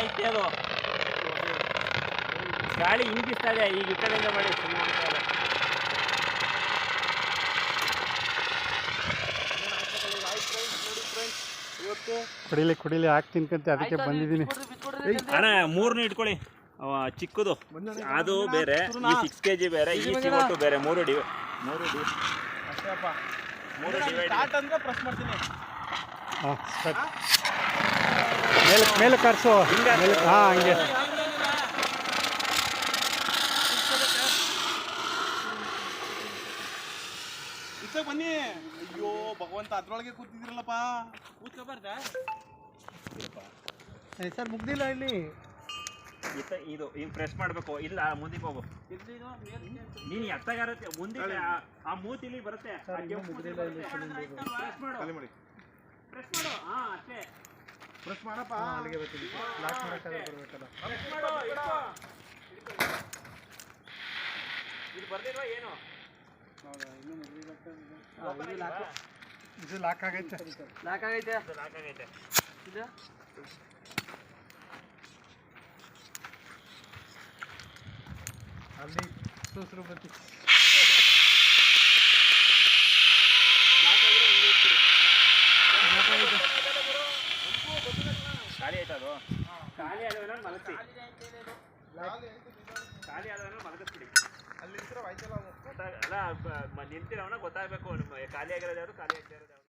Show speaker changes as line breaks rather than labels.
ಐತೆ ಅದು ಗಾಳಿ ಹಿಂಗಿಸ್ತಾ ಇದೆ ಈಗ ಈ ಕಡೆಯಿಂದ ಮಾಡಿ
ಕುಡಿಲಿ ಹಾಕಿ ತಿನ್ಕಂತೆ ಅದಕ್ಕೆ ಬಂದಿದ್ದೀನಿ
ಅಣ್ಣ 3 ಇಟ್ಕೊಳ್ಳಿ ಚಿಕ್ಕದು ಅದು ಬೇರೆ ಈ 6 kg ಬೇರೆ ಈ ಚಿಮಟು ಬೇರೆ 3
ಮೇಲೆ ಕರ್ಸು ಹಾಂ ಹಂಗೆ
ಬನ್ನಿ ಅಯ್ಯೋ ಭಗವಂತ ಅದ್ರೊಳಗೆ ಕೂತಿದ್ರಲ್ಲಪ್ಪ ಕೂತ್ಕೋಬಾರ್ದ
ಸರ್ ಮುಗ್ದಿಲ್ಲ ಇಲ್ಲಿ
ಇದು ಹಿಂಗ್ ಪ್ರೆಸ್ ಮಾಡ್ಬೇಕು ಇಲ್ಲ ಮುಂದಕ್ಕೆ ಹೋಗು ನೀನ್ ಎತ್ತಾಗ ಮುಂದೆ ಆ ಮೂತಿಲಿ ಬರುತ್ತೆ ಪ್ರೆಸ್ ಮಾಡು ಹಾ ಅಷ್ಟೇ
ಪ್ರೆಸ್ ಮಾಡಪ್ಪ
ಅಲ್ಲಿಗೆ ಬರ್ತೀನಿ ಲಾಕ್ ಮಾಡೋಕ್ಕಾದ್ರೆ ಬರಬೇಕಲ್ಲ
ಇದು ಬರ್ದಿಲ್ವಾ ಏನು
ಇದು ಲಾಕ್ ಆಗೈತೆ
ಇದು
ಅಲ್ಲಿ ಸೂಸರು ಬರ್ತಿ
ಖಾಲಿ ಆಯ್ತಾ ಅದು ಖಾಲಿ ಆದವನ್ನ ಮಲಗಿಸಿ ಖಾಲಿ ಆದವನ್ನ ಮಲಗಿಸ್ಬಿಡಿ
ಅಲ್ಲಿ
ಅಲ್ಲ ನಿಂತಿರೋವನ್ನ ಗೊತ್ತಾಗಬೇಕು ಖಾಲಿ ಆಗಿರೋದು ಯಾವುದು ಖಾಲಿ ಆಗ್ತಾ ಇರೋದು ಯಾವುದು